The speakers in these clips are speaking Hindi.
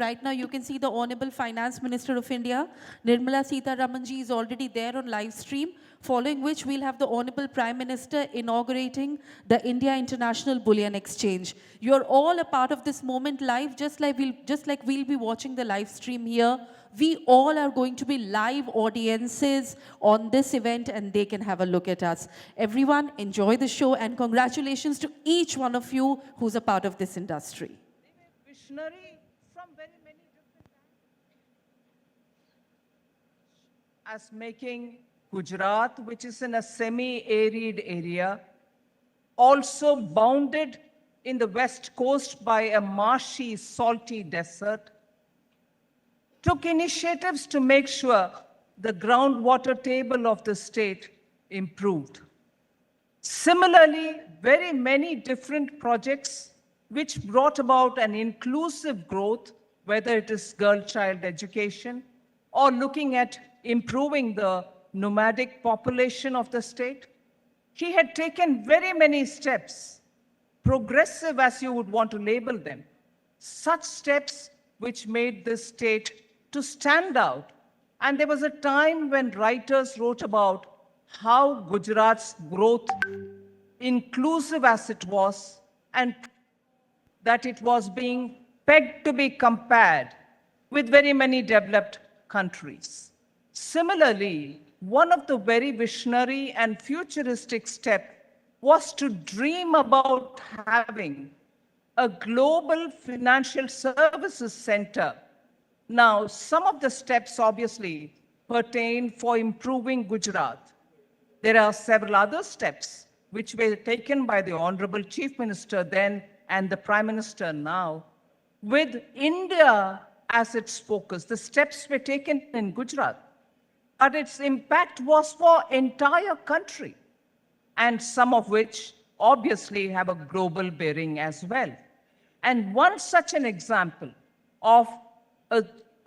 right now you can see the Honorable Finance Minister of India, Nirmala Sitharamanji is already there on live stream, following which we'll have the Honorable Prime Minister inaugurating the India International Bullion Exchange. You're all a part of this moment live, just like we'll be watching the live stream here. We all are going to be live audiences on this event and they can have a look at us. Everyone, enjoy the show and congratulations to each one of you who's a part of this industry. Visionary from very many different angles. As making Gujarat, which is in a semi-arid area, also bounded in the west coast by a marshy, salty desert, took initiatives to make sure the groundwater table of the state improved. Similarly, very many different projects which brought about an inclusive growth, whether it is girl-child education or looking at improving the nomadic population of the state. He had taken very many steps, progressive as you would want to label them, such steps which made this state to stand out. And there was a time when writers wrote about how Gujarat's growth, inclusive as it was, and that it was being pegged to be compared with very many developed countries. Similarly, one of the very visionary and futuristic steps was to dream about having a global financial services center. Now, some of the steps obviously pertain for improving Gujarat. There are several other steps which were taken by the Honorable Chief Minister then and the Prime Minister now, with India as its focus. The steps were taken in Gujarat, but its impact was for entire country, and some of which obviously have a global bearing as well. And one such an example of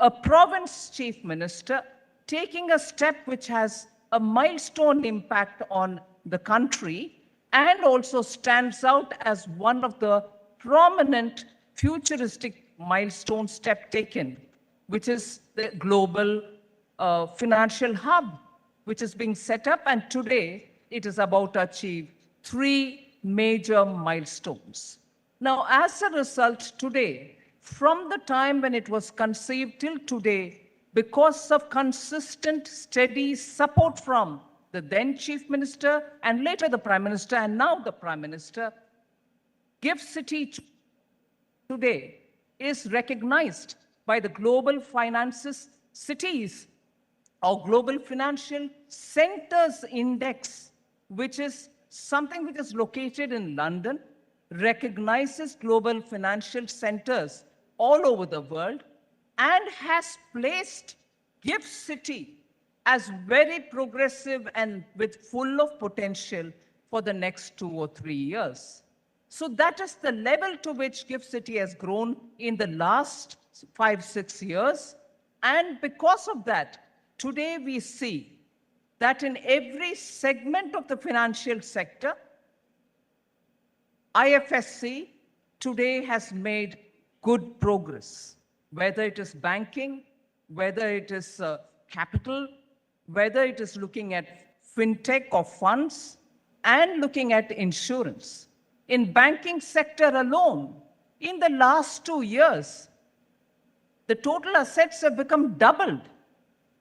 a province chief minister taking a step which has a milestone impact on the country and also stands out as one of the prominent futuristic milestone step taken, which is the global financial hub, which is being set up. And today it is about to achieve 3 major milestones. Now, as a result, today, from the time when it was conceived till today, because of consistent, steady support from the then Chief Minister and later the Prime Minister and now the Prime Minister, GIFT City today is recognized by the Global Finances Cities or Global Financial Centers Index, which is something which is located in London, recognizes global financial centers all over the world, and has placed GIFT City as very progressive and with full of potential for the next 2 or 3 years. So that is the level to which GIFT City has grown in the last 5-6 years. And because of that, today we see that in every segment of the financial sector, IFSC today has made good progress, whether it is banking, whether it is capital, whether it is looking at fintech or funds, and looking at insurance. In banking sector alone, in the last 2 years, the total assets have become doubled.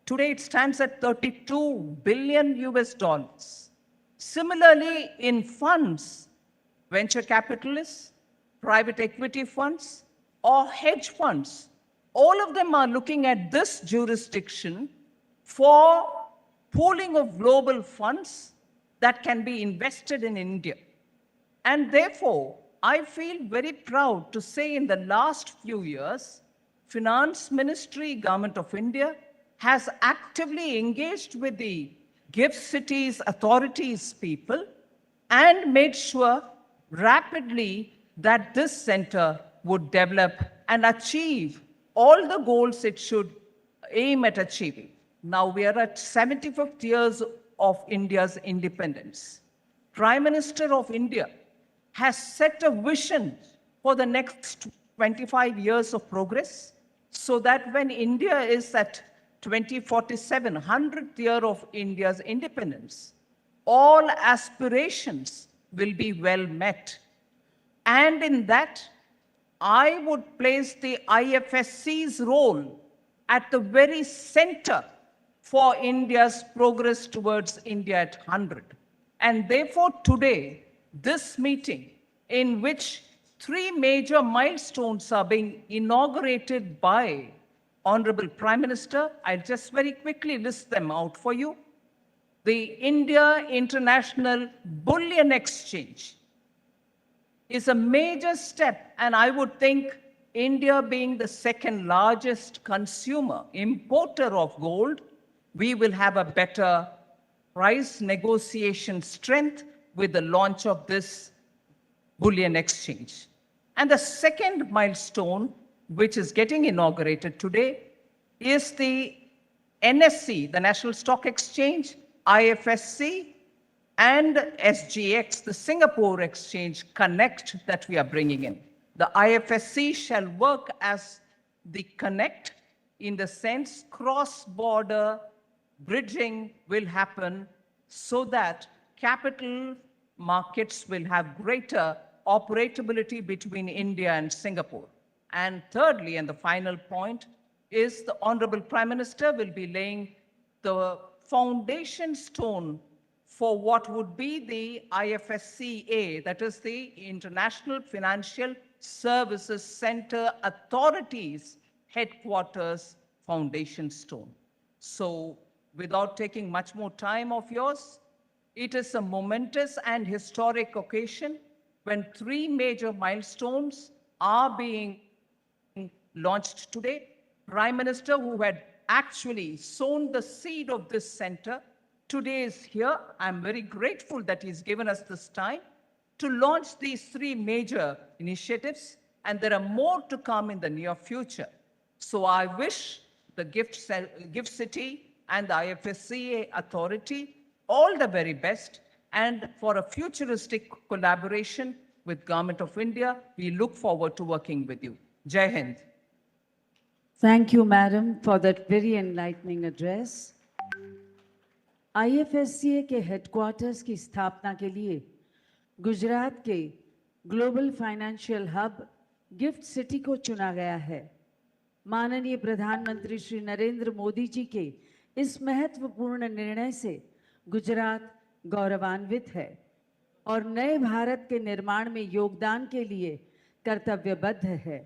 Today it stands at $32 billion US. Similarly, in funds, venture capitalists, private equity funds, or hedge funds, all of them are looking at this jurisdiction for pooling of global funds that can be invested in India. And therefore, I feel very proud to say in the last few years, Finance Ministry, Government of India, has actively engaged with the GIFT Cities authorities people and made sure rapidly that this center would develop and achieve all the goals it should aim at achieving. Now we are at 75th years of India's independence. Prime Minister of India has set a vision for the next 25 years of progress. so that when India is at 2047, 100th year of India's independence, all aspirations will be well met. And in that, I would place the IFSC's role at the very center for India's progress towards India at 100. And therefore, today, this meeting, in which three major milestones are being inaugurated by Honorable Prime Minister, I'll just very quickly list them out for you. The India International Bullion Exchange is a major step, and I would think India being the second largest consumer, importer of gold, we will have a better price negotiation strength with the launch of this bullion exchange. And the second milestone, which is getting inaugurated today, is the NSE, the National Stock Exchange, IFSC, and SGX, the Singapore Exchange Connect that we are bringing in. The IFSC shall work as the connect, in the sense cross-border bridging will happen so that capital markets will have greater operability between India and Singapore. And thirdly, and the final point, is the Honorable Prime Minister will be laying the foundation stone for what would be the IFSCA, that is the International Financial Services Center Authority's headquarters foundation stone. So without taking much more time of yours, it is a momentous and historic occasion when three major milestones are being launched today. Prime Minister, who had actually sown the seed of this center, today is here. I'm very grateful that he's given us this time to launch these three major initiatives, and there are more to come in the near future. So I wish the Gift City and the IFSCA Authority all the very best, and for a futuristic collaboration with Government of India, we look forward to working with you. Jai Hind. Thank you, Madam, for that very enlightening address. IFSCA के हेडक्वार्टर्स की स्थापना के लिए गुजरात के global financial hub gift city को चुना गया है। माननीय प्रधानमंत्री श्री नरेंद्र मोदी जी के इस महत्वपूर्ण निर्णय से गुजरात गौरवान्वित है और नए भारत के निर्माण में योगदान के लिए कर्तव्यबद्ध है।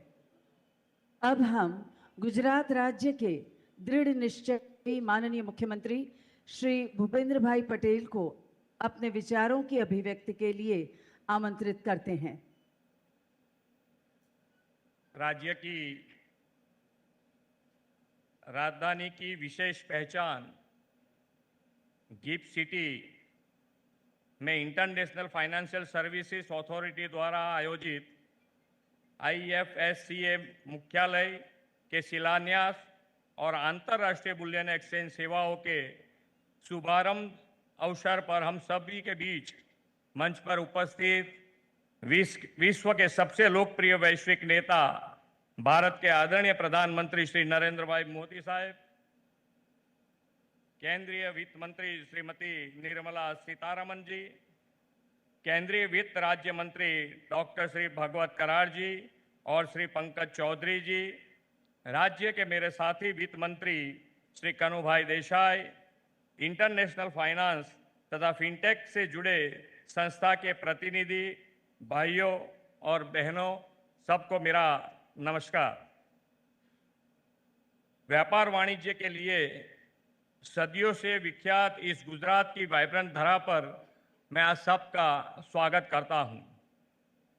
अब हम गुजरात राज्य के दृढ़ निश्चयी माननीय मुख्यमंत्री श्री भूपेंद्र भाई पटेल को अपने विचारों की अभिव्यक्ति के लिए आमंत्रित करते हैं। राज्य की राजधानी की विशेष पहचान गिफ्ट सिटी में इंटरनेशनल फाइनेंशियल सर्विसेज अथॉरिटी द्वारा आयोजित IFSCA मुख्यालय के शिलान्यास और अंतर्राष्ट्रीय बुलियन एक्सचेंज सेवाओं के शुभारंभ अवसर पर हम सभी के बीच मंच पर उपस्थित विश्व के सबसे लोकप्रिय वैश्विक नेता भारत के आदरणीय प्रधानमंत्री श्री नरेंद्र भाई मोदी साहब, केंद्रीय वित्त मंत्री श्रीमती निर्मला सीतारमण जी, केंद्रीय वित्त राज्य मंत्री डॉक्टर श्री भगवत कराड़ जी और श्री पंकज चौधरी जी, राज्य के मेरे साथी वित्त मंत्री श्री कनुभाई देसाई, इंटरनेशनल फाइनेंस तथा फिनटेक से जुड़े संस्था के प्रतिनिधि भाइयों और बहनों, सबको मेरा नमस्कार। व्यापार वाणिज्य के लिए सदियों से विख्यात इस गुजरात की वाइब्रेंट धरा पर मैं आज सबका स्वागत करता हूं।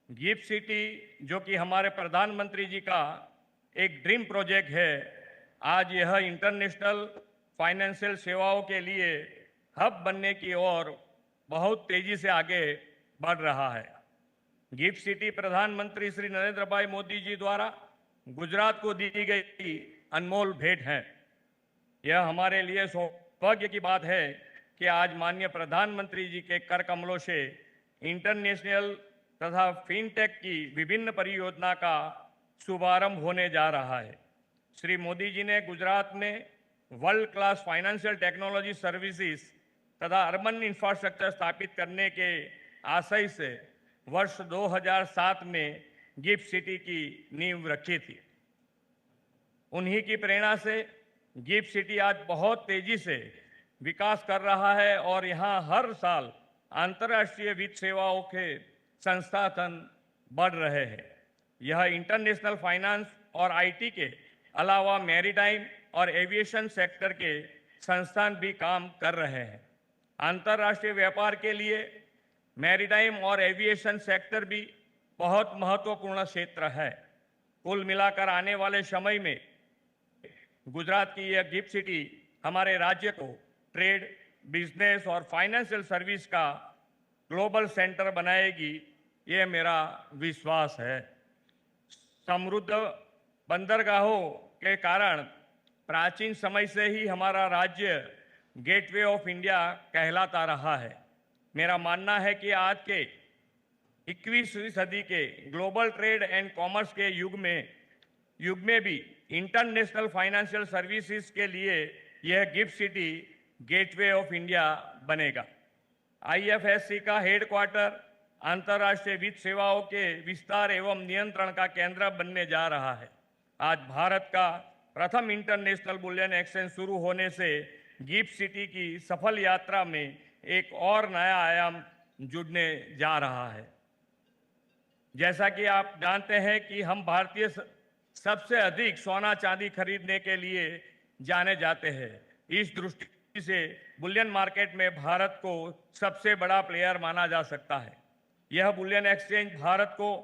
गिफ्ट सिटी, जो कि हमारे प्रधानमंत्री जी का एक ड्रीम प्रोजेक्ट है, आज यह इंटरनेशनल फाइनेंशियल सेवाओं के लिए हब बनने की ओर बहुत तेजी से आगे बढ़ रहा है। गिफ्ट सिटी प्रधानमंत्री श्री नरेंद्र भाई मोदी जी द्वारा गुजरात को दी गई अनमोल भेंट है। यह हमारे लिए सौभाग्य की बात है कि आज माननीय प्रधानमंत्री जी के कर कमलों से इंटरनेशनल तथा फिनटेक की विभिन्न परियोजना का शुभारंभ होने जा रहा है। श्री मोदी जी ने गुजरात में world class financial technology services तथा अर्बन इंफ्रास्ट्रक्चर स्थापित करने के आशय से वर्ष 2007 में गिफ्ट सिटी की नींव रखी थी। उन्हीं की प्रेरणा से गिफ्ट सिटी आज बहुत तेजी से विकास कर रहा है और यहाँ हर साल अंतर्राष्ट्रीय वित्त सेवाओं के संस्थान बढ़ रहे हैं। यह इंटरनेशनल फाइनेंस और आईटी के अलावा मैरीटाइम और एविएशन सेक्टर के संस्थान भी काम कर रहे हैं। अंतर्राष्ट्रीय व्यापार के लिए मैरीटाइम और एविएशन सेक्टर भी बहुत महत्वपूर्ण क्षेत्र है। कुल मिलाकर आने वाले समय में गुजरात की यह गिफ्ट सिटी हमारे राज्य को ट्रेड, बिजनेस और फाइनेंशियल सर्विस का ग्लोबल सेंटर बनाएगी, ये मेरा विश्वास है। समृद्ध बंदरगाहों के कारण प्राचीन समय से ही हमारा राज्य गेटवे ऑफ इंडिया कहलाता रहा है। मेरा मानना है कि आज के 21वीं सदी के ग्लोबल ट्रेड एंड कॉमर्स के युग में भी इंटरनेशनल फाइनेंशियल सर्विसेज के लिए यह gift city gateway of India बनेगा। आईएफएससी का हेडक्वार्टर अंतर्राष्ट्रीय वित्त सेवाओं के विस्तार एवं नियंत्रण का केंद्र बनने जा रहा है। आज भारत का प्रथम इंटरनेशनल बुलियन एक्सचेंज शुरू होने से गिफ्ट सिटी की सफल यात्रा में एक और नया आयाम जुड़ने जा रहा है। जैसा कि आप जानते हैं कि हम भारतीय सबसे अधिक सोना चांदी खरीदने के लिए जाने जाते हैं। इस दृष्टि से बुलियन मार्केट में भारत को सबसे बड़ा प्लेयर माना जा सकता है। यह बुलियन एक्सचेंज भारत को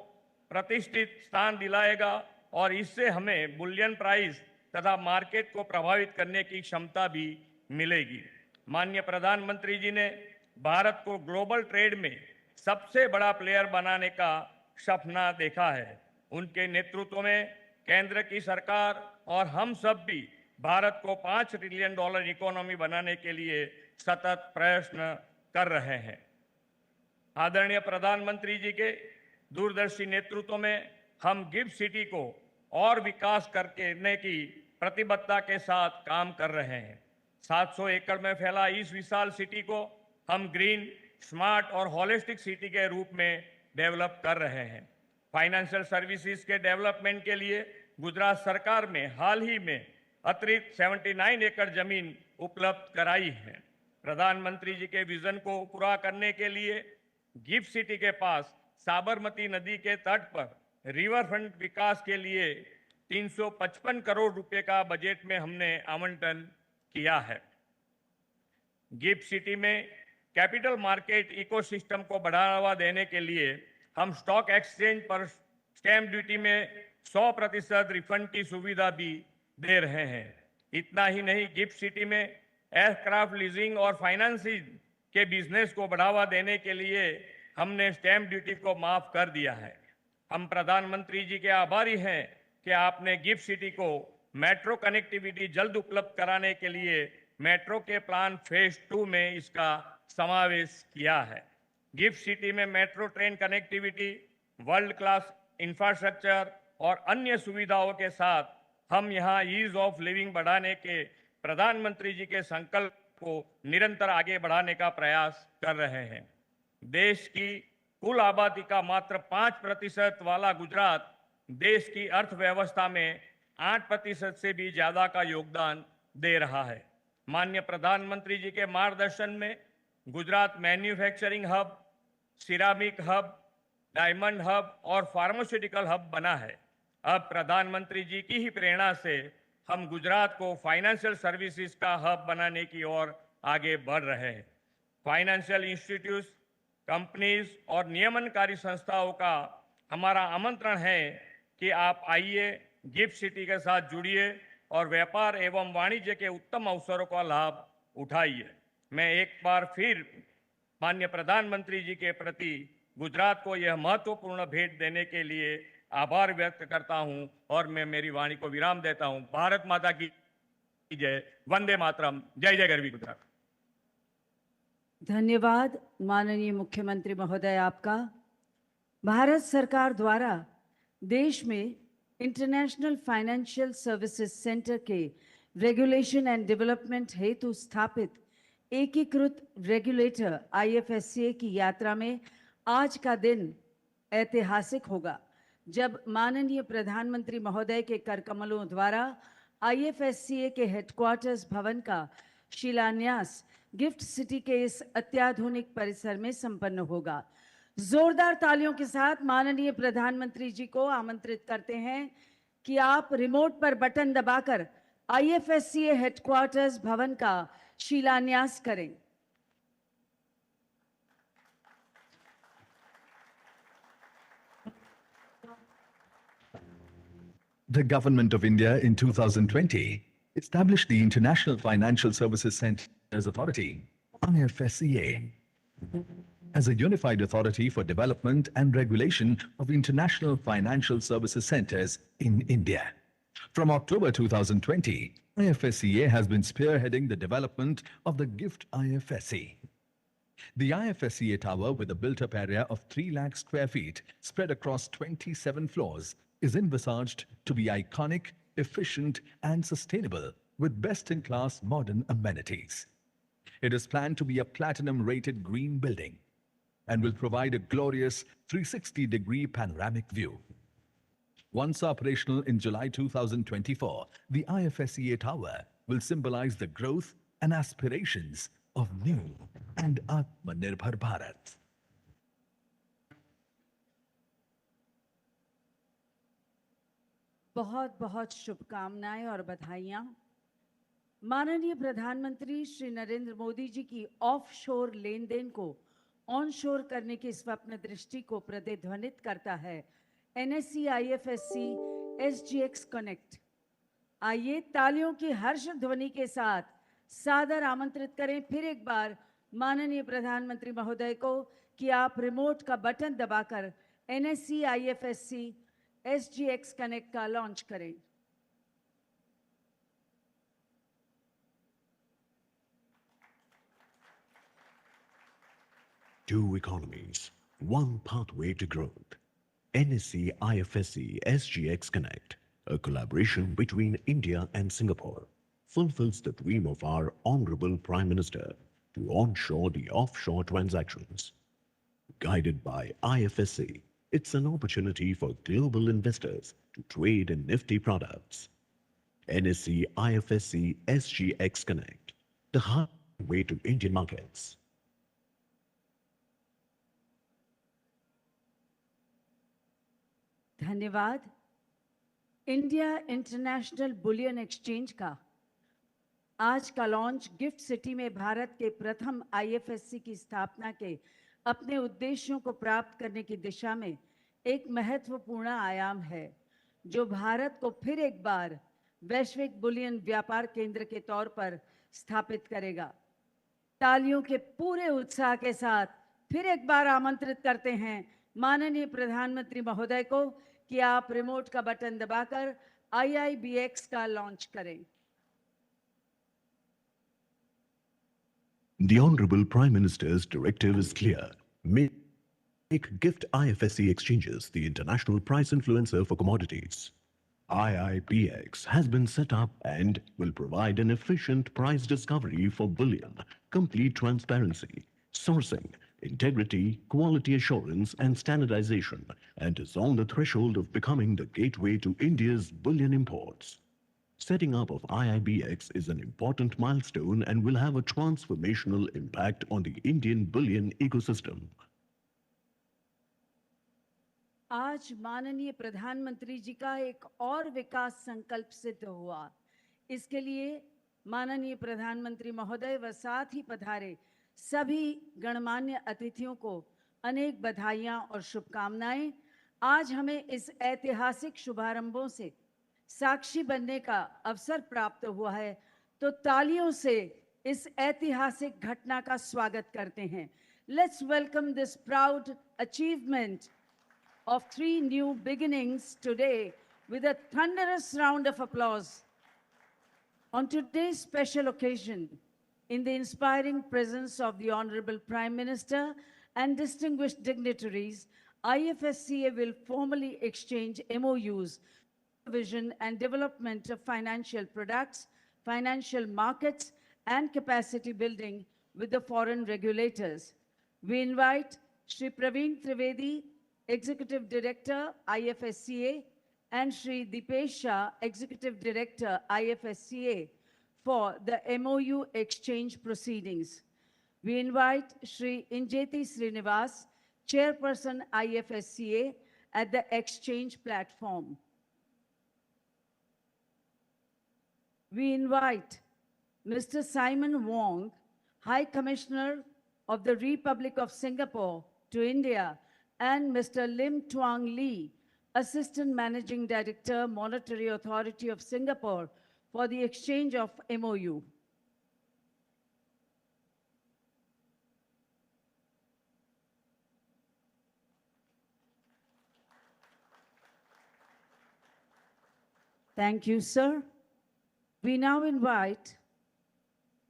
प्रतिष्ठित स्थान दिलाएगा और इससे हमें बुलियन प्राइस तथा मार्केट को प्रभावित करने की क्षमता भी मिलेगी। माननीय प्रधानमंत्री जी ने भारत को ग्लोबल ट्रेड में सबसे बड़ा प्लेयर बनाने का सपना देखा है। उनके नेतृत्व में केंद्र की सरकार और हम सब भी भारत को $5 ट्रिलियन इकोनॉमी बनाने के लिए सतत प्रयत्न कर रहे हैं। आदरणीय प्रधानमंत्री जी के दूरदर्शी नेतृत्व में हम गिफ्ट सिटी को और विकास करने की प्रतिबद्धता के साथ काम कर रहे हैं। 700 एकड़ में फैला इस विशाल सिटी को हम ग्रीन, स्मार्ट और होलिस्टिक सिटी के रूप में डेवलप कर रहे हैं। फाइनेंशियल सर्विसेज के डेवलपमेंट के लिए गुजरात सरकार ने हाल ही में अतिरिक्त 79 एकड़ जमीन उपलब्ध कराई है। प्रधानमंत्री जी के विजन को पूरा करने के लिए गिफ्ट सिटी के पास साबरमती नदी के तट पर रिवर फ्रंट विकास के लिए 355 करोड़ रुपए का बजट में हमने आवंटन किया है। गिफ्ट सिटी में कैपिटल मार्केट इकोसिस्टम को बढ़ावा देने के लिए हम स्टॉक एक्सचेंज पर स्टैंप ड्यूटी में 100% रिफंड की सुविधा भी दे रहे हैं। इतना ही नहीं, गिफ्ट सिटी में एयरक्राफ्ट लीजिंग और फाइनेंसिंग के बिजनेस को बढ़ावा देने के लिए हमने स्टैंप ड्यूटी को माफ कर दिया है। हम प्रधानमंत्री जी के आभारी हैं कि आपने गिफ्ट सिटी को मेट्रो कनेक्टिविटी जल्द उपलब्ध कराने के लिए मेट्रो के प्लान फेज 2 में इसका समावेश किया है। गिफ्ट सिटी में metro train connectivity, world class infrastructure और अन्य सुविधाओं के साथ हम यहाँ ईज ऑफ लिविंग बढ़ाने के प्रधानमंत्री जी के संकल्प को निरंतर आगे बढ़ाने का प्रयास कर रहे हैं। देश की कुल आबादी का मात्र 5% वाला गुजरात देश की अर्थव्यवस्था में 8% से भी ज्यादा का योगदान दे रहा है। माननीय प्रधानमंत्री जी के मार्गदर्शन में Gujarat manufacturing hub, ceramic hub, diamond hub और फार्मास्यूटिकल हब बना है। अब प्रधानमंत्री जी की ही प्रेरणा से हम गुजरात को फाइनेंशियल सर्विसेज का हब बनाने की ओर आगे बढ़ रहे हैं। फाइनेंशियल इंस्टीट्यूट्स, कंपनीज और नियमनकारी संस्थाओं का हमारा आमंत्रण है कि आप आइए, गिफ्ट सिटी के साथ जुड़िए और व्यापार एवं वाणिज्य के उत्तम अवसरों का लाभ उठाइए। मैं एक बार फिर माननीय प्रधानमंत्री जी के प्रति गुजरात को यह महत्वपूर्ण भेंट देने के लिए आभार व्यक्त करता हूं और मैं मेरी वाणी को विराम देता हूं। भारत माता की जय, वंदे मातरम, जय जय गरवी गुजरात। धन्यवाद माननीय मुख्यमंत्री महोदय आपका। भारत सरकार द्वारा देश में इंटरनेशनल फाइनेंशियल सर्विसेज सेंटर के रेगुलेशन एंड डेवलपमेंट हेतु स्थापित एकीकृत रेगुलेटर IFSCA की यात्रा में आज का दिन ऐतिहासिक होगा, जब माननीय प्रधानमंत्री महोदय के कर कमलों द्वारा IFSCA के हेडक्वार्टर्स भवन का शिलान्यास गिफ्ट सिटी के इस अत्याधुनिक परिसर में संपन्न होगा। जोरदार तालियों के साथ माननीय प्रधानमंत्री जी को आमंत्रित करते हैं कि आप रिमोट पर बटन दबाकर IFSCA हेडक्वार्टर्स भवन का शिलान्यास करें। The Government of India in 2020 established the International Financial Services Centres Authority, IFSCA, as a unified authority for development and regulation of international financial services centers in India. From October 2020, IFSCA has been spearheading the development of the GIFT IFSC. The IFSCA tower, with a built-up area of 3 lakh square feet spread across 27 floors, is envisaged to be iconic, efficient and sustainable with best-in-class modern amenities. It is planned to be a platinum-rated green building and will provide a glorious 360-degree panoramic view. Once operational in July 2024, the IFSCA tower will symbolize the growth and aspirations of new and Atmanirbhar Bharat. बहुत बहुत शुभकामनाएं और बधाइयां। माननीय प्रधानमंत्री श्री नरेंद्र मोदी जी की ऑफशोर लेन देन को ऑनशोर करने की स्वप्न दृष्टि को प्रतिध्वनित करता है NSE IFSC SGX कनेक्ट। आइए तालियों की हर्ष ध्वनि के साथ सादर आमंत्रित करें फिर एक बार माननीय प्रधानमंत्री महोदय को कि आप रिमोट का बटन दबाकर NSE IFSC SGX कनेक्ट का लॉन्च करें। Two economies, one pathway to growth. NSE IFSC SGX Connect, a collaboration between India and Singapore, fulfills the dream of our Honorable Prime Minister to onshore the offshore transactions. Guided by IFSC, it's an opportunity for global investors to trade in nifty products. NSE IFSC SGX Connect, the highway to Indian markets. धन्यवाद। इंडिया इंटरनेशनल बुलियन एक्सचेंज का आज का लॉन्च गिफ्ट सिटी में भारत के प्रथम IFSC की स्थापना के अपने उद्देश्यों को प्राप्त करने की दिशा में एक महत्वपूर्ण आयाम है, जो भारत को फिर एक बार वैश्विक बुलियन व्यापार केंद्र के तौर पर स्थापित करेगा। तालियों के पूरे उत्साह के साथ फिर एक बार आमंत्रित करते हैं माननीय प्रधानमंत्री महोदय को कि आप रिमोट का बटन दबाकर IIBX का लॉन्च करें। The Honorable Prime Minister's directive is clear. Make GIFT IFSC exchanges the international price influencer for commodities. IIBX has been set up and will provide an efficient price discovery for bullion, complete transparency, sourcing, integrity, quality assurance and standardization, and is on the threshold of becoming the gateway to India's bullion imports. Setting up of IIBX is an important milestone and will have a transformational impact on the Indian bullion ecosystem. आज माननीय प्रधानमंत्री जी का एक और विकास संकल्प सिद्ध हुआ। इसके लिए माननीय प्रधानमंत्री महोदय व साथ ही पधारे सभी गणमान्य अतिथियों को अनेक बधाइयां और शुभकामनाएं। आज हमें इस ऐतिहासिक शुभारंभों से साक्षी बनने का अवसर प्राप्त हुआ है, तो तालियों से इस ऐतिहासिक घटना का स्वागत करते हैं। Let's welcome this proud achievement of 3 new beginnings today with a thunderous round of applause. On today's special occasion, in the inspiring presence of the Honorable Prime Minister and distinguished dignitaries, IFSCA will formally exchange MOUs vision and development of financial products, financial markets, and capacity building with the foreign regulators. We invite Shri Praveen Trivedi, Executive Director, IFSCA, and Shri Dipesh Shah, Executive Director, IFSCA, for the MOU exchange proceedings. We invite Shri Injeti Srinivas, Chairperson, IFSCA, at the exchange platform. We invite Mr. Simon Wong, High Commissioner of the Republic of Singapore to India, and Mr. Lim Tuang Lee, Assistant Managing Director, Monetary Authority of Singapore, for the exchange of MOU. Thank you, sir. We now invite,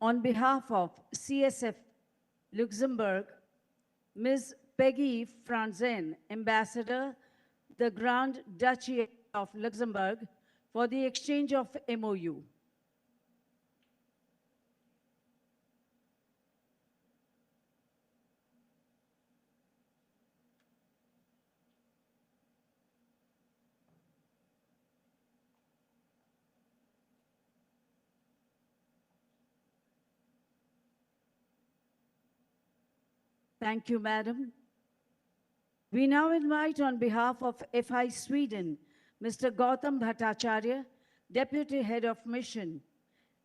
on behalf of CSF Luxembourg, Ms. Peggy Franzen, Ambassador, the Grand Duchy of Luxembourg, for the exchange of MOU. Thank you, Madam. We now invite, on behalf of FI Sweden, Mr. Gautam Bhattacharya, Deputy Head of Mission,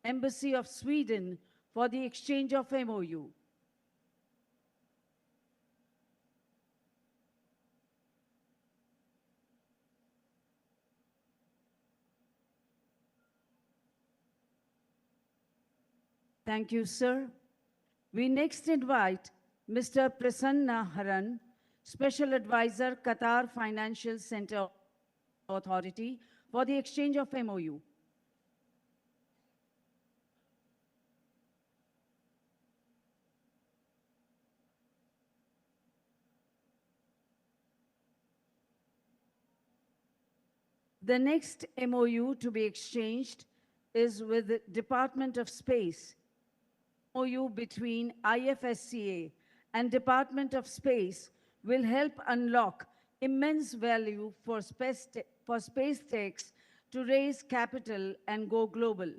Embassy of Sweden, for the exchange of MOU. Thank you, sir. We next invite Mr. Prasanna Haran, Special Advisor, Qatar Financial Center Authority, for the exchange of MOU. The next MOU to be exchanged is with the Department of Space. MOU between IFSCA and Department of Space will help unlock immense value for space techs to raise capital and go global.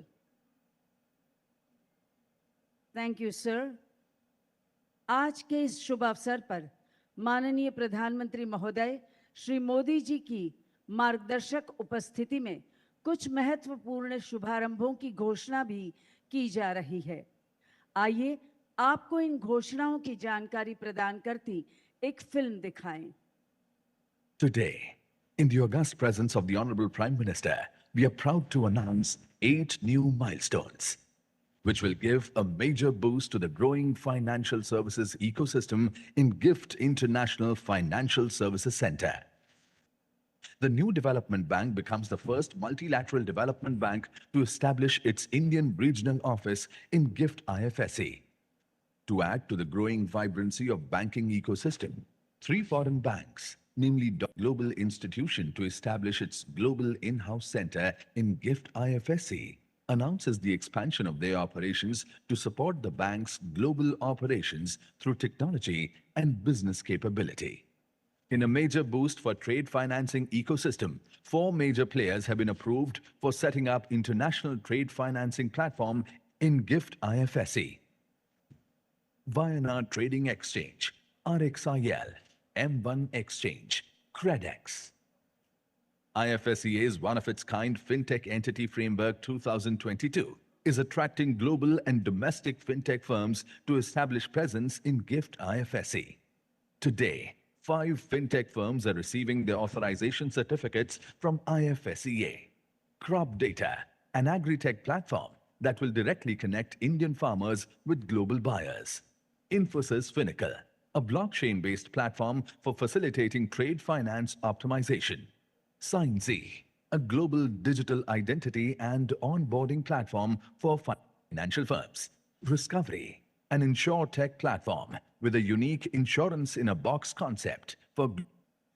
Thank you, sir. आज के इस शुभ अवसर पर माननीय प्रधानमंत्री महोदय श्री मोदी जी की मार्गदर्शक उपस्थिति में कुछ महत्वपूर्ण शुभारंभों की घोषणा भी की जा रही है। आइए आपको इन घोषणाओं की जानकारी प्रदान करती एक फिल्म दिखाएं। Today, in the august presence of the Honorable Prime Minister, we are proud to announce 8 new milestones, which will give a major boost to the growing financial services ecosystem in GIFT International Financial Services Center. The new development bank becomes the first multilateral development bank to establish its Indian regional office in GIFT IFSC. To add to the growing vibrancy of banking ecosystem, 3 foreign banks, namely Global Institution to establish its global in-house center in GIFT IFSC, announces the expansion of their operations to support the bank's global operations through technology and business capability. In a major boost for trade financing ecosystem, 4 major players have been approved for setting up international trade financing platform in GIFT IFSC. Viana Trading Exchange, RXIL, M1 Exchange, Credex. IFSCA's one-of-its-kind FinTech Entity Framework 2022 is attracting global and domestic FinTech firms to establish presence in GIFT IFSC. Today, 5 FinTech firms are receiving their authorization certificates from IFSCA. Crop Data, an agri-tech platform that will directly connect Indian farmers with global buyers. Infosys Finacle, a blockchain-based platform for facilitating trade finance optimization. SignZ, a global digital identity and onboarding platform for financial firms. Discovery, an insure tech platform with a unique insurance-in-a-box concept for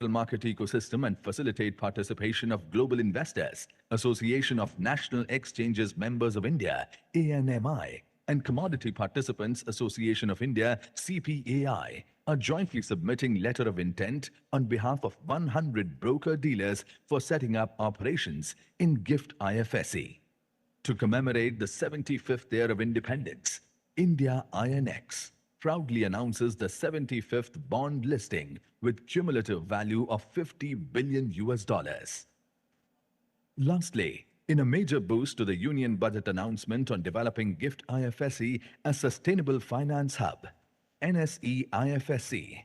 market ecosystem and facilitate participation of global investors. Association of National Exchanges Members of India, ANMI, and Commodity Participants Association of India, CPAI, are jointly submitting letter of intent on behalf of 100 broker-dealers for setting up operations in GIFT IFSC. To commemorate the 75th year of independence, India INX proudly announces the 75th bond listing with cumulative value of $50 billion. Lastly, in a major boost to the Union Budget announcement on developing GIFT IFSC as Sustainable Finance Hub, NSE IFSC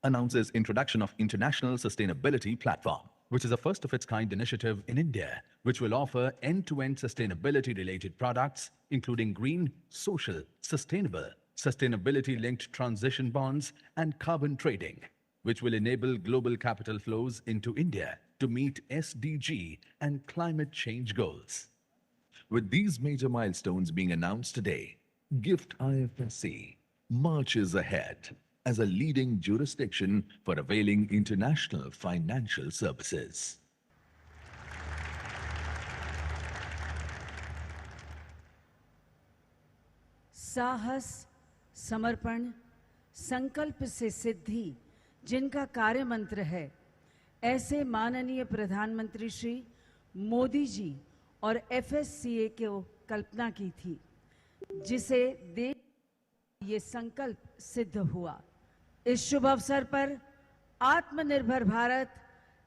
announces introduction of International Sustainability Platform, which is a first-of-its-kind initiative in India, which will offer end-to-end sustainability-related products, including green, social, sustainable, sustainability-linked transition bonds, and carbon trading, which will enable global capital flows into India to meet SDG and climate change goals. With these major milestones being announced today, GIFT IFSC marches ahead as a leading jurisdiction for availing international financial services. साहस, समर्पण, संकल्प से सिद्धि जिनका कार्य मंत्र है, ऐसे माननीय प्रधानमंत्री श्री मोदी जी और FSCA को कल्पना की थी, जिसे देश ये संकल्प सिद्ध हुआ। इस शुभ अवसर पर आत्मनिर्भर भारत,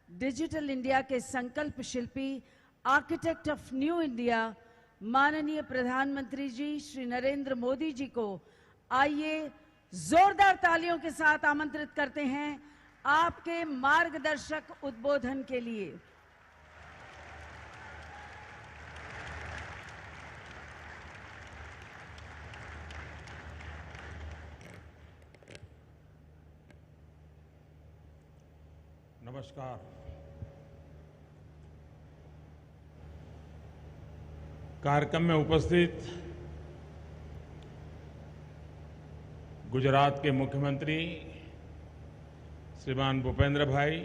डिजिटल इंडिया के संकल्प शिल्पी, आर्किटेक्ट ऑफ न्यू इंडिया माननीय प्रधानमंत्री जी श्री नरेंद्र मोदी जी को आइए जोरदार तालियों के साथ आमंत्रित करते हैं आपके मार्गदर्शक उद्बोधन के लिए। नमस्कार। कार्यक्रम में उपस्थित गुजरात के मुख्यमंत्री श्रीमान भूपेंद्र भाई,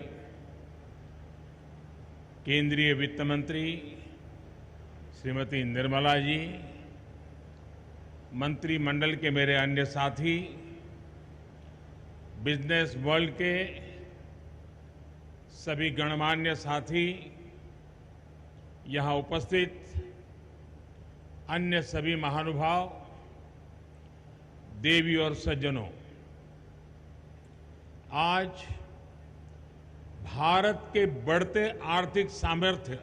केंद्रीय वित्त मंत्री श्रीमती निर्मला जी, मंत्रिमंडल के मेरे अन्य साथी, बिजनेस वर्ल्ड के सभी गणमान्य साथी, यहाँ उपस्थित अन्य सभी महानुभाव, देवी और सज्जनों, आज भारत के बढ़ते आर्थिक सामर्थ्य,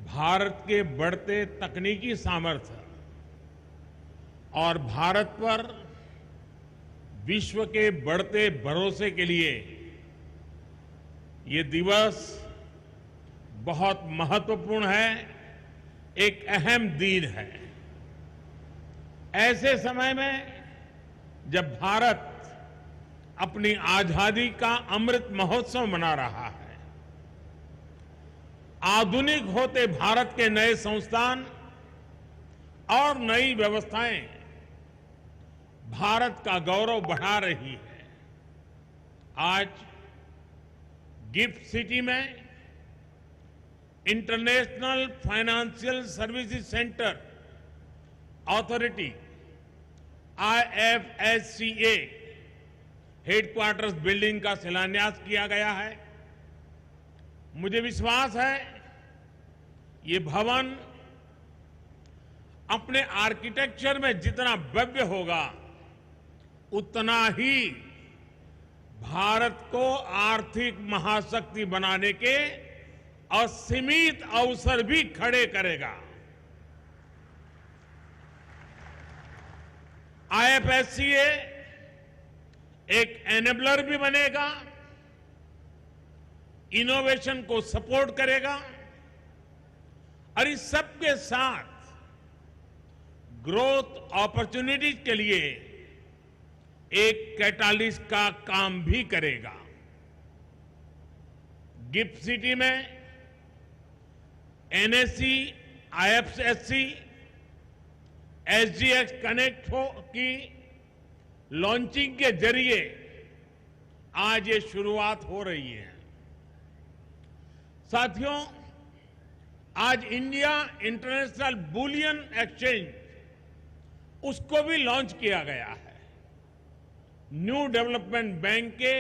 भारत के बढ़ते तकनीकी सामर्थ्य और भारत पर विश्व के बढ़ते भरोसे के लिए ये दिवस बहुत महत्वपूर्ण है, एक अहम दिन है। ऐसे समय में जब भारत अपनी आजादी का अमृत महोत्सव मना रहा है, आधुनिक होते भारत के नए संस्थान और नई व्यवस्थाएं भारत का गौरव बढ़ा रही है। आज गिफ्ट सिटी में international financial services centre authority IFSCA headquarters building का शिलान्यास किया गया है। मुझे विश्वास है ये भवन अपने आर्किटेक्चर में जितना भव्य होगा, उतना ही भारत को आर्थिक महाशक्ति बनाने के असीमित अवसर भी खड़े करेगा। IFSCA एक एनेबलर भी बनेगा, इनोवेशन को सपोर्ट करेगा और इस सब के साथ ग्रोथ अपॉर्चुनिटीज के लिए एक कैटालिस्ट का काम भी करेगा। गिफ्ट सिटी में NSE, IFSC, SGX कनेक्ट की लॉन्चिंग के जरिए आज ये शुरुआत हो रही है। साथियों, आज इंडिया इंटरनेशनल बुलियन एक्सचेंज उसको भी लॉन्च किया गया है। न्यू डेवलपमेंट बैंक के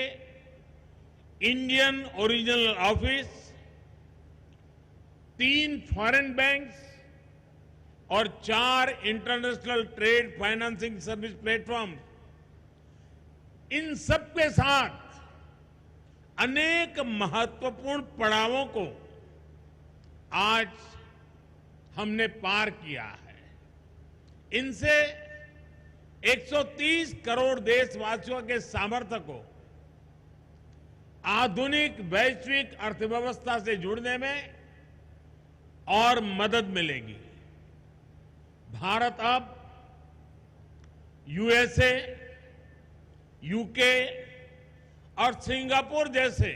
Indian original office, 3 foreign banks और 4 international trade financing service platform, इन सब के साथ अनेक महत्वपूर्ण पड़ावों को आज हमने पार किया है। इनसे 130 करोड़ देशवासियों के सामर्थ्य को आधुनिक वैश्विक अर्थव्यवस्था से जुड़ने में और मदद मिलेगी। भारत अब यूएसए, यूके और सिंगापुर जैसे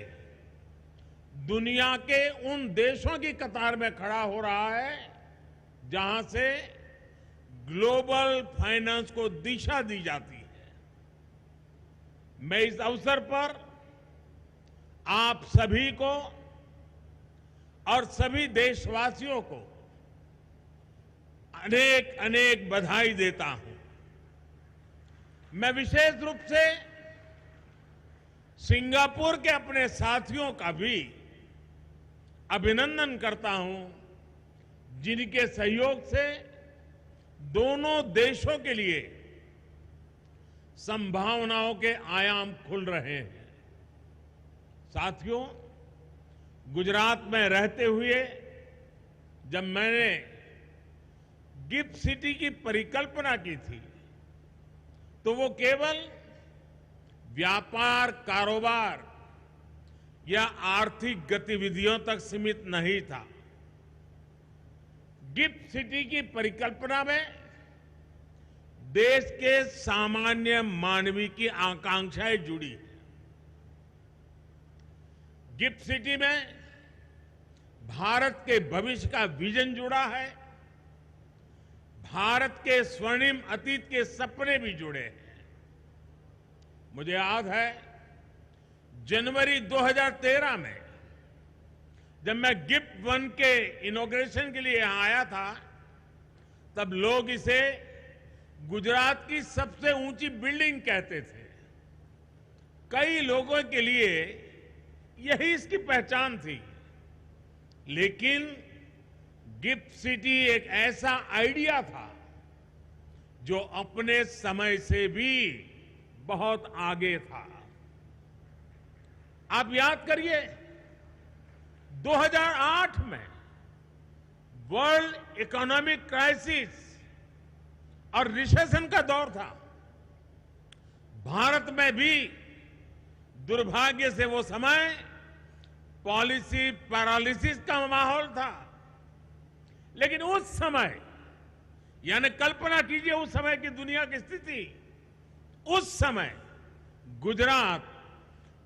दुनिया के उन देशों की कतार में खड़ा हो रहा है जहां से ग्लोबल फाइनेंस को दिशा दी जाती है। मैं इस अवसर पर आप सभी को और सभी देशवासियों को अनेक अनेक बधाई देता हूं। मैं विशेष रूप से सिंगापुर के अपने साथियों का भी अभिनंदन करता हूं, जिनके सहयोग से दोनों देशों के लिए संभावनाओं के आयाम खुल रहे हैं। साथियों, गुजरात में रहते हुए जब मैंने गिफ्ट सिटी की परिकल्पना की थी तो वो केवल व्यापार, कारोबार या आर्थिक गतिविधियों तक सीमित नहीं था। गिफ्ट सिटी की परिकल्पना में देश के सामान्य मानवी की आकांक्षाएं जुड़ी हैं। गिफ्ट सिटी में भारत के भविष्य का विजन जुड़ा है, भारत के स्वर्णिम अतीत के सपने भी जुड़े हैं। मुझे याद है जनवरी 2013 में जब मैं गिफ्ट 1 के इनॉग्रेशन के लिए यहां आया था, तब लोग इसे गुजरात की सबसे ऊंची बिल्डिंग कहते थे। कई लोगों के लिए यही इसकी पहचान थी। लेकिन गिफ्ट सिटी एक ऐसा आइडिया था जो अपने समय से भी बहुत आगे था। आप याद करिए, 2008 में वर्ल्ड इकोनॉमिक क्राइसिस और रिसेशन का दौर था। भारत में भी दुर्भाग्य से वो समय पॉलिसी पैरालिसिस का माहौल था। लेकिन उस समय, यानी कल्पना कीजिए उस समय की दुनिया की स्थिति, उस समय गुजरात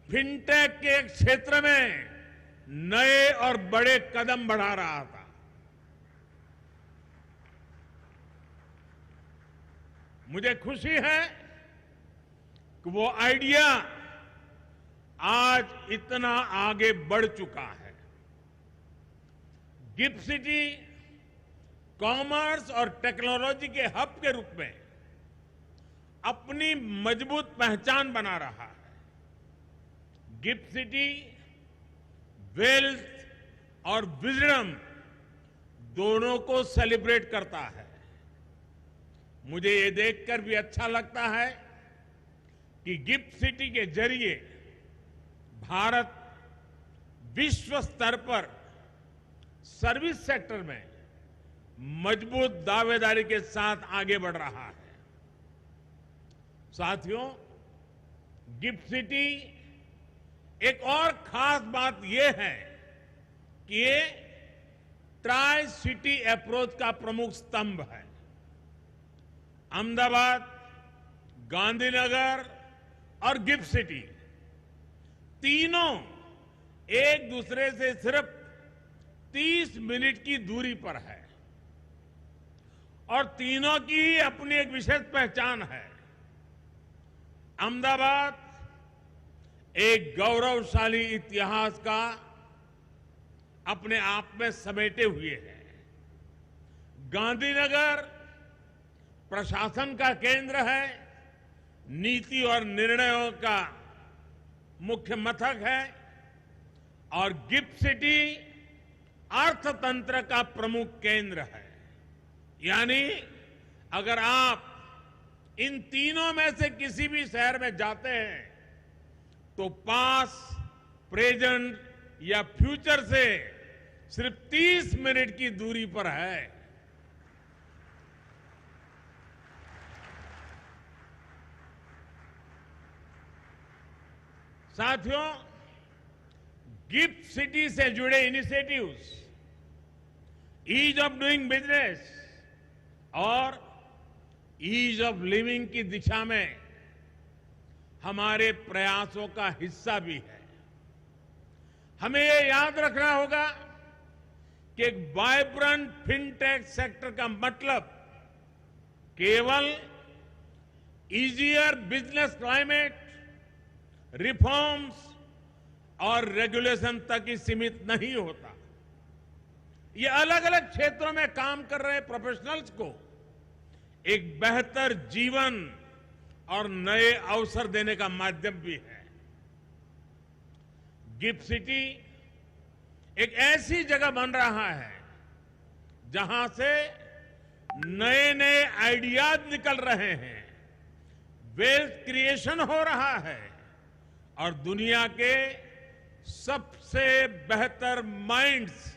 फिनटेक के क्षेत्र में नए और बड़े कदम बढ़ा रहा था। मुझे खुशी है कि वो आइडिया आज इतना आगे बढ़ चुका है। गिफ्ट सिटी कॉमर्स और टेक्नोलॉजी के हब के रूप में अपनी मजबूत पहचान बना रहा है। गिफ्ट सिटी वेल्थ और विजडम दोनों को सेलिब्रेट करता है। मुझे ये देखकर भी अच्छा लगता है कि गिफ्ट सिटी के जरिए भारत विश्व स्तर पर सर्विस सेक्टर में मजबूत दावेदारी के साथ आगे बढ़ रहा है। साथियों, गिफ्ट सिटी एक और खास बात यह है कि ये ट्राई सिटी अप्रोच का प्रमुख स्तंभ है। अहमदाबाद, गांधीनगर और गिफ्ट सिटी तीनों एक दूसरे से सिर्फ 30 मिनट की दूरी पर है और तीनों की ही अपनी एक विशेष पहचान है। अहमदाबाद एक गौरवशाली इतिहास का अपने आप में समेटे हुए है। गांधीनगर प्रशासन का केंद्र है, नीति और निर्णयों का मुख्य मथक है और गिफ्ट सिटी अर्थतंत्र का प्रमुख केंद्र है। यानी अगर आप इन तीनों में से किसी भी शहर में जाते हैं तो पास, प्रेजेंट या फ्यूचर से सिर्फ 30 मिनट की दूरी पर है। साथियों, गिफ्ट सिटी से जुड़े initiatives, ease of doing business और ईज ऑफ लिविंग की दिशा में हमारे प्रयासों का हिस्सा भी है। हमें ये याद रखना होगा कि एक वाइब्रेंट फिनटेक सेक्टर का मतलब केवल इजियर बिजनेस क्लाइमेट, रिफॉर्म्स और रेगुलेशन तक ही सीमित नहीं होता। ये अलग अलग क्षेत्रों में काम कर रहे प्रोफेशनल्स को एक बेहतर जीवन और नए अवसर देने का माध्यम भी है। गिफ्ट सिटी एक ऐसी जगह बन रहा है जहां से नए नए आइडियाज निकल रहे हैं, वेल्थ क्रिएशन हो रहा है और दुनिया के सबसे बेहतर माइंड्स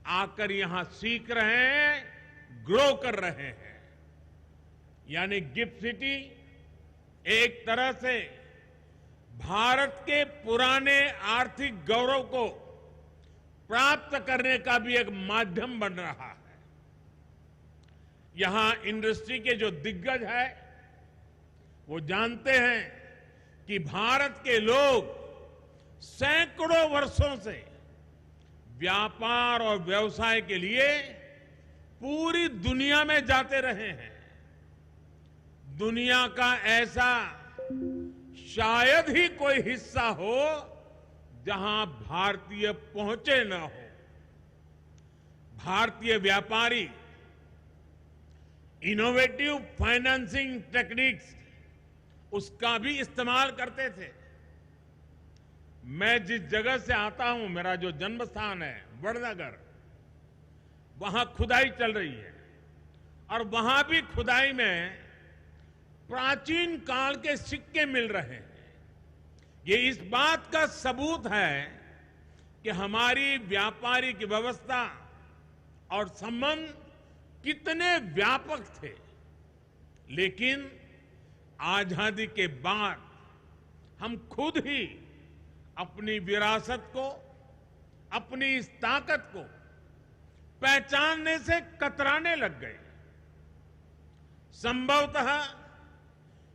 आकर यहां सीख रहे हैं, ग्रो कर रहे हैं। यानी गिफ्ट सिटी एक तरह से भारत के पुराने आर्थिक गौरव को प्राप्त करने का भी एक माध्यम बन रहा है। यहां इंडस्ट्री के जो दिग्गज है वो जानते हैं कि भारत के लोग सैकड़ों वर्षों से व्यापार और व्यवसाय के लिए पूरी दुनिया में जाते रहे हैं। दुनिया का ऐसा शायद ही कोई हिस्सा हो जहां भारतीय पहुंचे न हो। भारतीय व्यापारी इनोवेटिव फाइनेंसिंग टेक्निक्स उसका भी इस्तेमाल करते थे। मैं जिस जगह से आता हूं, मेरा जो जन्म स्थान है वडनगर, वहां खुदाई चल रही है और वहां भी खुदाई में प्राचीन काल के सिक्के मिल रहे हैं। ये इस बात का सबूत है कि हमारी व्यापारिक व्यवस्था और संबंध कितने व्यापक थे। लेकिन आजादी के बाद हम खुद ही अपनी विरासत को, अपनी इस ताकत को पहचानने से कतराने लग गए। संभवतः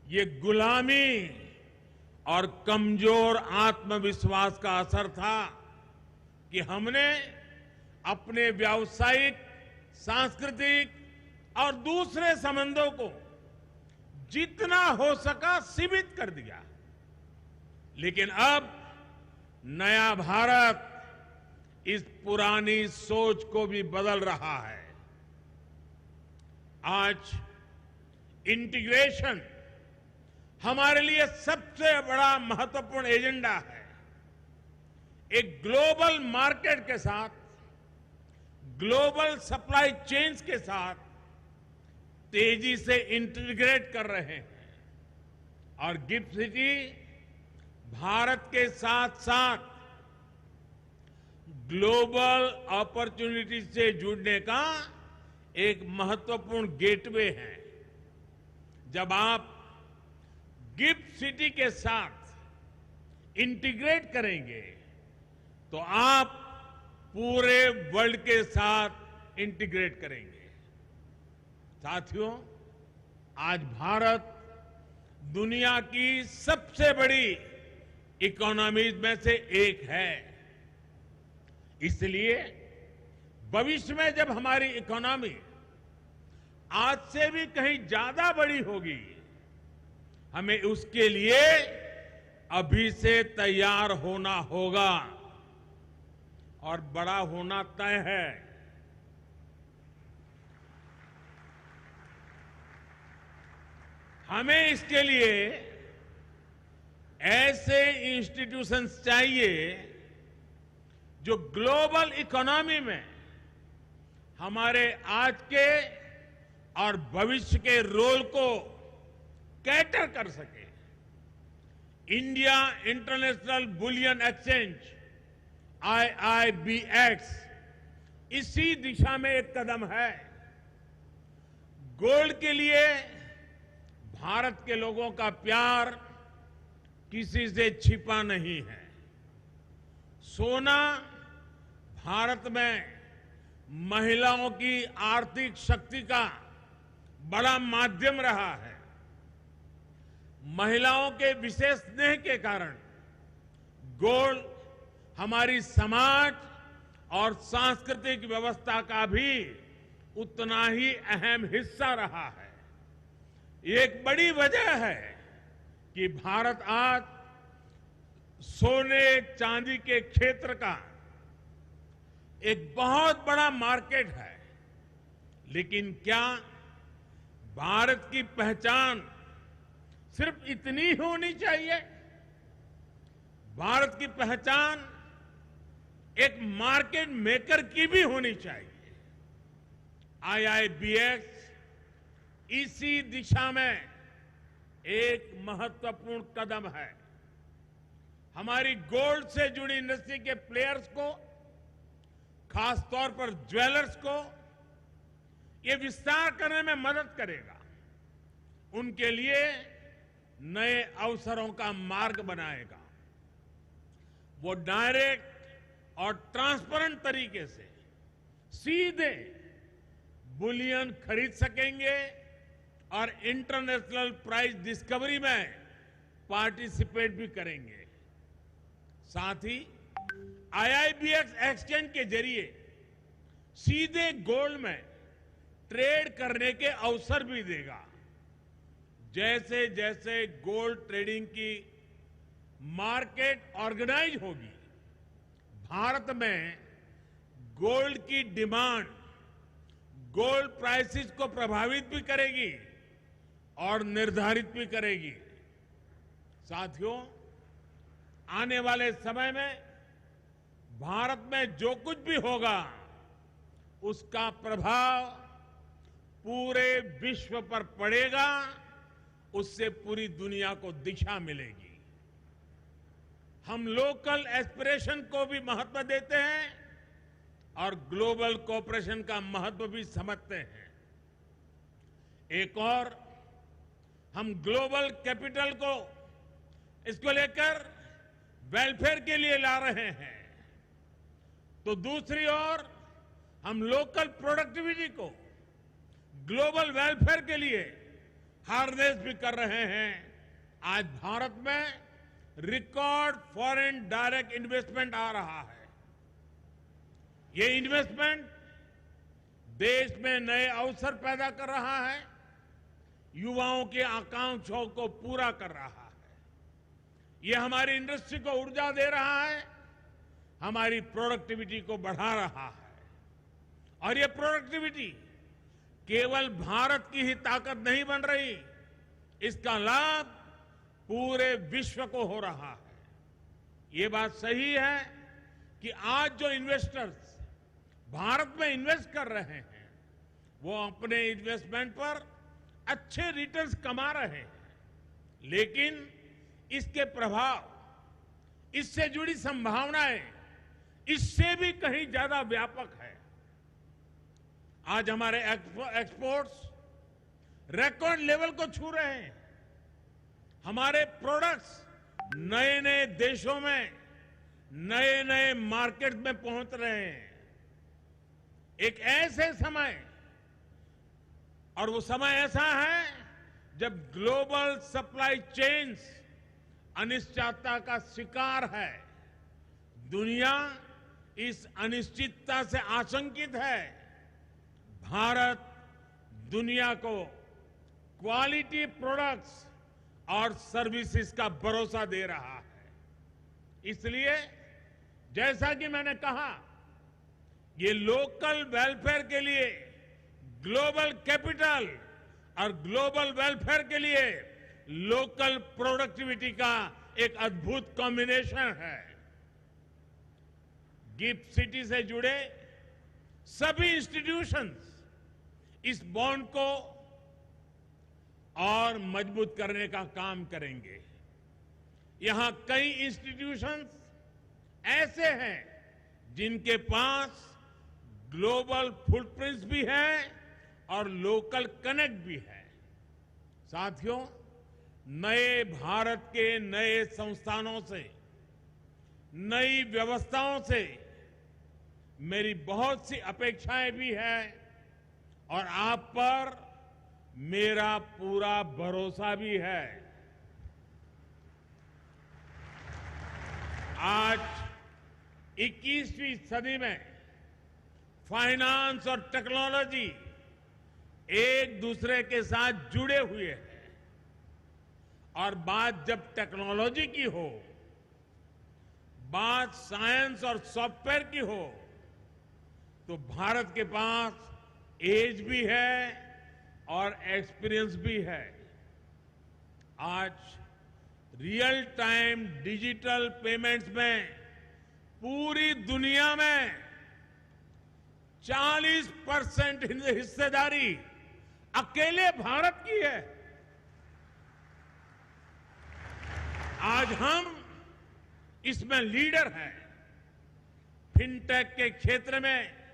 ये गुलामी और कमजोर आत्मविश्वास का असर था कि हमने अपने व्यावसायिक, सांस्कृतिक और दूसरे संबंधों को जितना हो सका सीमित कर दिया। लेकिन अब नया भारत इस पुरानी सोच को भी बदल रहा है। आज इंटीग्रेशन हमारे लिए सबसे बड़ा महत्वपूर्ण एजेंडा है। एक ग्लोबल मार्केट के साथ, ग्लोबल सप्लाई चेन्स के साथ तेजी से इंटीग्रेट कर रहे हैं और गिफ्ट सिटी भारत के साथ साथ ग्लोबल अपॉर्चुनिटी से जुड़ने का एक महत्वपूर्ण गेटवे है। जब आप गिफ्ट सिटी के साथ इंटीग्रेट करेंगे तो आप पूरे वर्ल्ड के साथ इंटीग्रेट करेंगे। साथियों, आज भारत दुनिया की सबसे बड़ी इकोनॉमीज में से एक है। इसलिए भविष्य में जब हमारी इकोनॉमी आज से भी कहीं ज्यादा बड़ी होगी, हमें उसके लिए अभी से तैयार होना होगा और बड़ा होना तय है। हमें इसके लिए ऐसे इंस्टीट्यूशंस चाहिए जो ग्लोबल इकोनॉमी में हमारे आज के और भविष्य के रोल को कैटर कर सके। India international bullion exchange IIBX इसी दिशा में एक कदम है। गोल्ड के लिए भारत के लोगों का प्यार किसी से छिपा नहीं है। सोना भारत में महिलाओं की आर्थिक शक्ति का बड़ा माध्यम रहा है। महिलाओं के विशेष स्नेह के कारण गोल्ड हमारी समाज और सांस्कृतिक व्यवस्था का भी उतना ही अहम हिस्सा रहा है। ये एक बड़ी वजह है कि भारत आज सोने चांदी के क्षेत्र का एक बहुत बड़ा मार्केट है। लेकिन क्या भारत की पहचान सिर्फ इतनी होनी चाहिए? भारत की पहचान एक मार्केट मेकर की भी होनी चाहिए। IIBX इसी दिशा में एक महत्वपूर्ण कदम है। हमारी गोल्ड से जुड़ी इंडस्ट्री के प्लेयर्स को, खासतौर पर ज्वेलर्स को ये विस्तार करने में मदद करेगा। उनके लिए नए अवसरों का मार्ग बनाएगा। वो डायरेक्ट और ट्रांसपेरेंट तरीके से सीधे बुलियन खरीद सकेंगे और इंटरनेशनल प्राइस डिस्कवरी में पार्टिसिपेट भी करेंगे। साथ ही IIBX एक्सचेंज के जरिए सीधे गोल्ड में ट्रेड करने के अवसर भी देगा। जैसे जैसे गोल्ड ट्रेडिंग की मार्केट ऑर्गेनाइज होगी, भारत में गोल्ड की डिमांड गोल्ड प्राइसेस को प्रभावित भी करेगी और निर्धारित भी करेगी। साथियों, आने वाले समय में भारत में जो कुछ भी होगा उसका प्रभाव पूरे विश्व पर पड़ेगा। उससे पूरी दुनिया को दिशा मिलेगी। हम लोकल एस्पिरेशन को भी महत्व देते हैं और ग्लोबल कोऑपरेशन का महत्व भी समझते हैं। एक और हम ग्लोबल कैपिटल को इसको लेकर वेलफेयर के लिए ला रहे हैं, तो दूसरी ओर हम लोकल प्रोडक्टिविटी को ग्लोबल वेलफेयर के लिए हार्नेस भी कर रहे हैं। आज भारत में रिकॉर्ड फॉरेन डायरेक्ट इन्वेस्टमेंट आ रहा है। ये इन्वेस्टमेंट देश में नए अवसर पैदा कर रहा है, युवाओं की आकांक्षाओं को पूरा कर रहा है। ये हमारी इंडस्ट्री को ऊर्जा दे रहा है, हमारी प्रोडक्टिविटी को बढ़ा रहा है। और ये प्रोडक्टिविटी केवल भारत की ही ताकत नहीं बन रही, इसका लाभ पूरे विश्व को हो रहा है। ये बात सही है कि आज जो इन्वेस्टर्स भारत में इन्वेस्ट कर रहे हैं वो अपने इन्वेस्टमेंट पर अच्छे रिटर्न्स कमा रहे हैं, लेकिन इसके प्रभाव, इससे जुड़ी संभावनाएं इससे भी कहीं ज्यादा व्यापक है। आज हमारे एक्सपोर्ट्स रिकॉर्ड लेवल को छू रहे हैं। हमारे प्रोडक्ट्स नए नए देशों में, नए नए मार्केट में पहुंच रहे हैं। एक ऐसे समय, और वो समय ऐसा है जब ग्लोबल सप्लाई चेन्स अनिश्चितता का शिकार है। दुनिया इस अनिश्चितता से आशंकित है। भारत दुनिया को क्वालिटी प्रोडक्ट्स और सर्विसेज का भरोसा दे रहा है। इसलिए जैसा कि मैंने कहा, ये लोकल वेलफेयर के लिए ग्लोबल कैपिटल और ग्लोबल वेलफेयर के लिए लोकल प्रोडक्टिविटी का एक अद्भुत कॉम्बिनेशन है। गिफ्ट सिटी से जुड़े सभी इंस्टीट्यूशंस इस बॉन्ड को और मजबूत करने का काम करेंगे। यहां कई इंस्टीट्यूशंस ऐसे हैं जिनके पास ग्लोबल फुटप्रिंट्स भी है और लोकल कनेक्ट भी है। साथियों, नए भारत के नए संस्थानों से, नई व्यवस्थाओं से मेरी बहुत सी अपेक्षाएं भी हैं और आप पर मेरा पूरा भरोसा भी है। आज 21वीं सदी में फाइनेंस और टेक्नोलॉजी एक दूसरे के साथ जुड़े हुए हैं और बात जब टेक्नोलॉजी की हो, बात साइंस और सॉफ्टवेयर की हो, तो भारत के पास एज भी है और एक्सपीरियंस भी है। आज रियल टाइम डिजिटल पेमेंट्स में पूरी दुनिया में 40% हिस्सेदारी अकेले भारत की है। आज हम इसमें लीडर हैं। फिनटेक के क्षेत्र में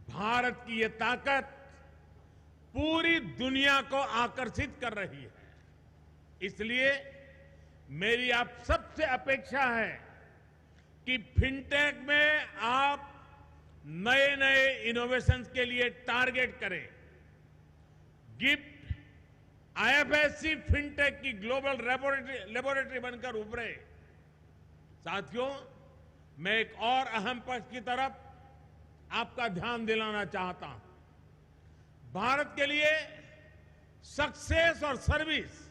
भारत की ये ताकत पूरी दुनिया को आकर्षित कर रही है। इसलिए मेरी आप सबसे अपेक्षा है कि फिनटेक में आप नए नए इनोवेशंस के लिए टारगेट करें। गिफ्ट आईएफएससी फिनटेक की ग्लोबल लेबोरेटरी बनकर उभरे। साथियों, मैं एक और अहम पक्ष की तरफ आपका ध्यान दिलाना चाहता हूं। भारत के लिए सक्सेस और सर्विस,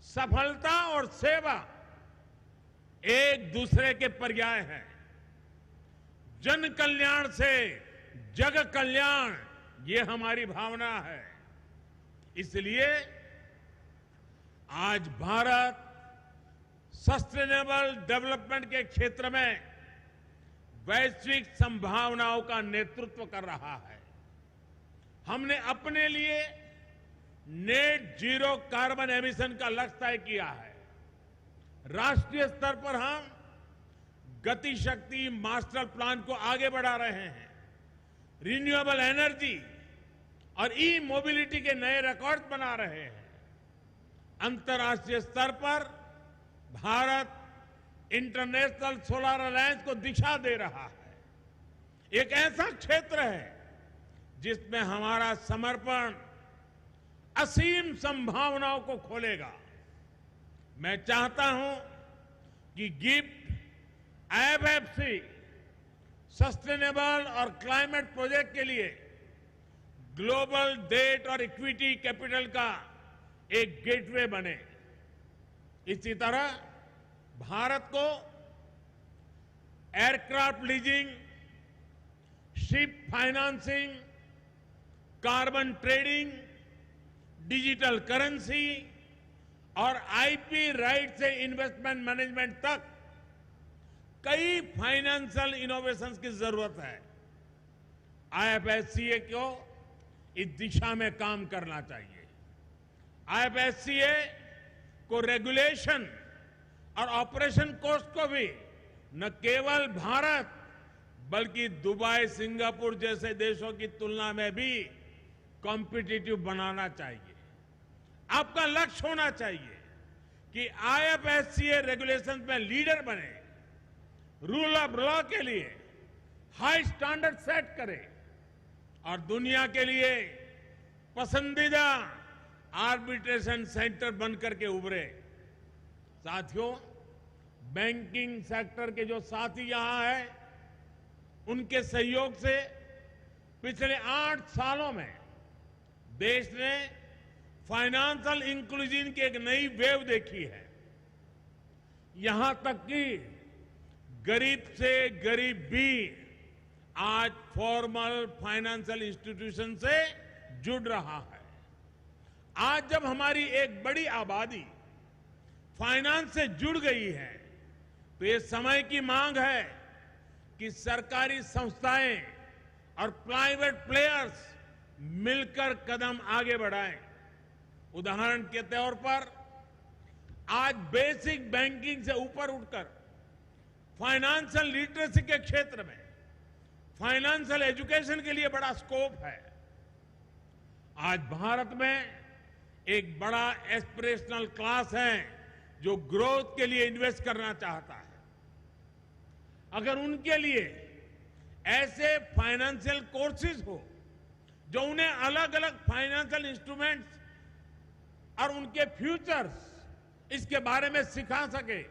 सफलता और सेवा एक दूसरे के पर्याय हैं। जन कल्याण से जग कल्याण, ये हमारी भावना है। इसलिए आज भारत सस्टेनेबल डेवलपमेंट के क्षेत्र में वैश्विक संभावनाओं का नेतृत्व कर रहा है। हमने अपने लिए नेट जीरो कार्बन एमिशन का लक्ष्य तय किया है। राष्ट्रीय स्तर पर हम गति शक्ति मास्टर प्लान को आगे बढ़ा रहे हैं। रिन्यूएबल एनर्जी और ई मोबिलिटी के नए रिकॉर्ड बना रहे हैं। अंतर्राष्ट्रीय स्तर पर भारत इंटरनेशनल सोलर अलायंस को दिशा दे रहा है। एक ऐसा क्षेत्र है जिसमें हमारा समर्पण असीम संभावनाओं को खोलेगा। मैं चाहता हूं कि गिफ्ट आईएफएफसी सस्टेनेबल और क्लाइमेट प्रोजेक्ट के लिए ग्लोबल डेट और इक्विटी कैपिटल का एक गेटवे बने। इसी तरह भारत को aircraft leasing, ship financing, carbon trading, digital currency और आईपी राइट से इन्वेस्टमेंट मैनेजमेंट तक कई फाइनेंशियल इनोवेशंस की जरूरत है। आईएफएससीए को इस दिशा में काम करना चाहिए। आईएफएससीए को रेगुलेशन और ऑपरेशन कॉस्ट को भी न केवल भारत बल्कि दुबई, सिंगापुर जैसे देशों की तुलना में भी कॉम्पिटिटिव बनाना चाहिए। आपका लक्ष्य होना चाहिए कि आईएफएससीए रेगुलेशन में लीडर बने, रूल ऑफ लॉ के लिए हाई स्टैंडर्ड सेट करे और दुनिया के लिए पसंदीदा आर्बिट्रेशन सेंटर बनकर के उभरे। साथियों, बैंकिंग सेक्टर के जो साथी यहां हैं, उनके सहयोग से पिछले 8 सालों में देश ने फाइनेंशियल इंक्लूजन की एक नई वेव देखी है। यहां तक कि गरीब से गरीब भी आज फॉर्मल फाइनेंशियल इंस्टीट्यूशन से जुड़ रहा है। आज जब हमारी एक बड़ी आबादी फाइनेंस से जुड़ गई है तो ये समय की मांग है कि सरकारी संस्थाएं और प्राइवेट प्लेयर्स मिलकर कदम आगे बढ़ाएं। उदाहरण के तौर पर आज बेसिक बैंकिंग से ऊपर उठकर फाइनेंशियल लिटरेसी के क्षेत्र में फाइनेंशियल एजुकेशन के लिए बड़ा स्कोप है। आज भारत में एक बड़ा एस्पिरेशनल क्लास है जो ग्रोथ के लिए इन्वेस्ट करना चाहता है। अगर उनके लिए ऐसे फाइनेंशियल कोर्सेज हो जो उन्हें अलग अलग फाइनेंशियल इंस्ट्रूमेंट्स और उनके फ्यूचर्स इसके बारे में सिखा सके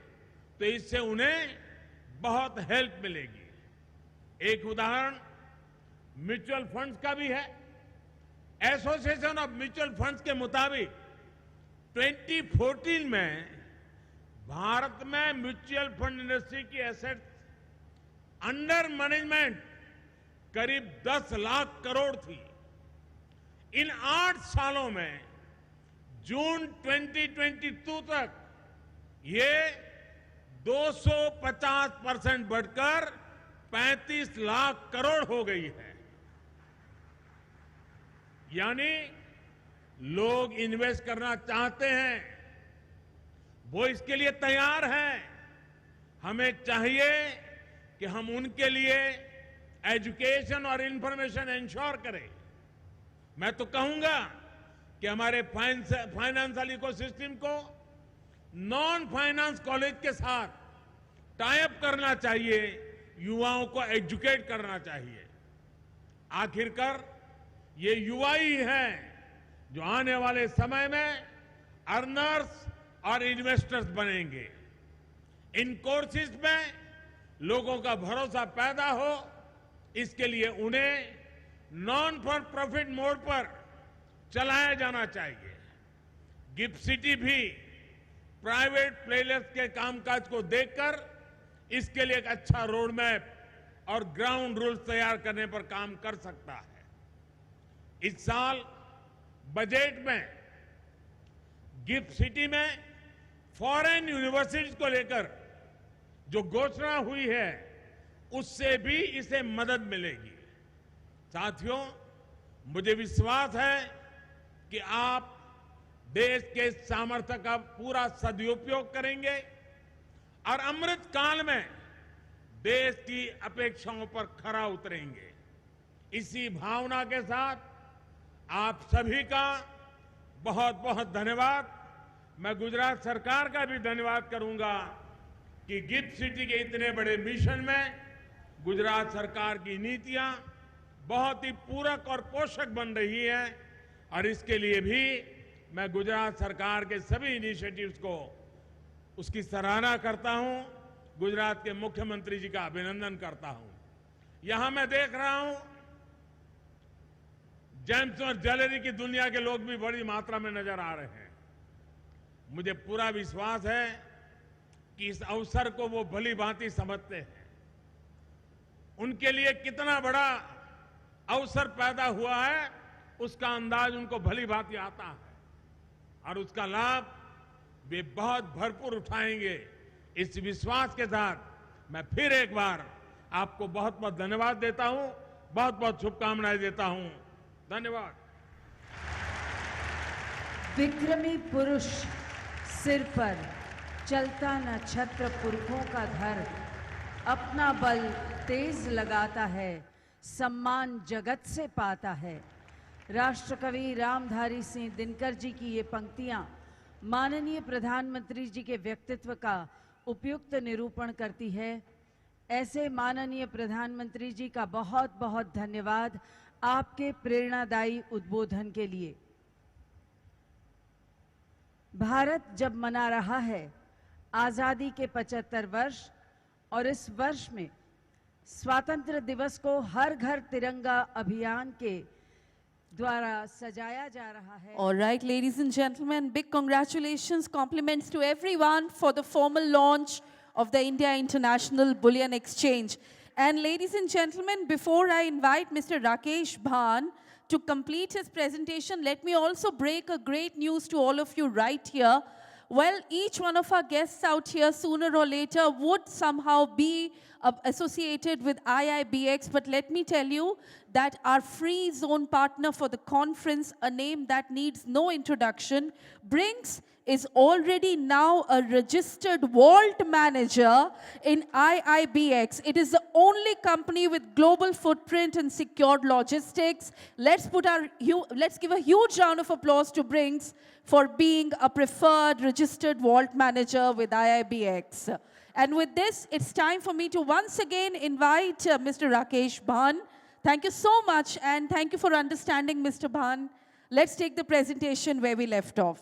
तो इससे उन्हें बहुत हेल्प मिलेगी। एक उदाहरण म्यूचुअल फंड्स का भी है। एसोसिएशन ऑफ म्यूचुअल फंड्स के मुताबिक 2014 में भारत में म्यूचुअल फंड इंडस्ट्री की एसेट्स अंडर मैनेजमेंट करीब 10 लाख करोड़ थी। इन 8 सालों में जून 2022 तक ये 250% बढ़कर 35 लाख करोड़ हो गई है। यानी लोग इन्वेस्ट करना चाहते हैं, वो इसके लिए तैयार हैं। हमें चाहिए कि हम उनके लिए एजुकेशन और इंफॉर्मेशन इंश्योर करें। मैं तो कहूंगा कि हमारे फाइनेंशियल इकोसिस्टम को नॉन फाइनेंस कॉलेज के साथ टाई अप करना चाहिए, युवाओं को एजुकेट करना चाहिए। आखिरकार ये युवा ही हैं जो आने वाले समय में अर्नर्स और इन्वेस्टर्स बनेंगे। इन कोर्सेज में लोगों का भरोसा पैदा हो, इसके लिए उन्हें नॉन फॉर प्रॉफिट मोड पर चलाया जाना चाहिए। गिफ्ट सिटी भी प्राइवेट प्लेयर्स के कामकाज को देखकर इसके लिए एक अच्छा रोड मैप और ग्राउंड रूल्स तैयार करने पर काम कर सकता है। इस साल बजट में गिफ्ट सिटी में फॉरेन यूनिवर्सिटीज को लेकर जो घोषणा हुई है उससे भी इसे मदद मिलेगी। साथियों, मुझे विश्वास है कि आप देश के सामर्थ्य का पूरा सदुपयोग करेंगे और अमृत काल में देश की अपेक्षाओं पर खरा उतरेंगे। इसी भावना के साथ आप सभी का बहुत बहुत धन्यवाद। मैं गुजरात सरकार का भी धन्यवाद करूंगा कि गिफ्ट सिटी के इतने बड़े मिशन में गुजरात सरकार की नीतियां बहुत ही पूरक और पोषक बन रही है और इसके लिए भी मैं गुजरात सरकार के सभी इनिशिएटिव्स को उसकी सराहना करता हूं। गुजरात के मुख्यमंत्री जी का अभिनंदन करता हूं। यहां मैं देख रहा हूं जेम्स और ज्वेलरी की दुनिया के लोग भी बड़ी मात्रा में नजर आ रहे हैं। मुझे पूरा विश्वास है कि इस अवसर को वो भली भांति समझते हैं। उनके लिए कितना बड़ा अवसर पैदा हुआ है उसका अंदाज उनको भली भांति आता है और उसका लाभ वे बहुत भरपूर उठाएंगे। इस विश्वास के साथ मैं फिर एक बार आपको बहुत बहुत धन्यवाद देता हूं, बहुत बहुत शुभकामनाएं देता हूं। धन्यवाद। विक्रमी पुरुष सिर पर चलता न छत्र पुरखों का धर, अपना बल तेज लगाता है, सम्मान जगत से पाता है। राष्ट्रकवि रामधारी सिंह दिनकर जी की ये पंक्तियां माननीय प्रधानमंत्री जी के व्यक्तित्व का उपयुक्त निरूपण करती है। ऐसे माननीय प्रधानमंत्री जी का बहुत बहुत धन्यवाद आपके प्रेरणादायी उद्बोधन के लिए। भारत जब मना रहा है आजादी के 75 वर्ष और इस वर्ष में स्वतंत्र दिवस को हर घर तिरंगा अभियान के द्वारा सजाया जा रहा है। All right, ladies and gentlemen, big congratulations, compliments to everyone for the formal launch of the India International Bullion Exchange. And ladies and gentlemen, before I invite Mr. Rakesh Bhan to complete his presentation, let me also break a great news to all of you right here. Well, each one of our guests out here sooner or later would somehow be associated with IIBX, but let me tell you that our free zone partner for the conference, a name that needs no introduction, Brinks, is already now a registered vault manager in IIBX. It is the only company with global footprint and secured logistics. Let's give a huge round of applause to Brinks for being a preferred registered vault manager with IIBX. And with this, it's time for me to once again invite Mr. Rakesh Bhan. Thank you so much, and thank you for understanding, Mr. Bhan. Let's take the presentation where we left off.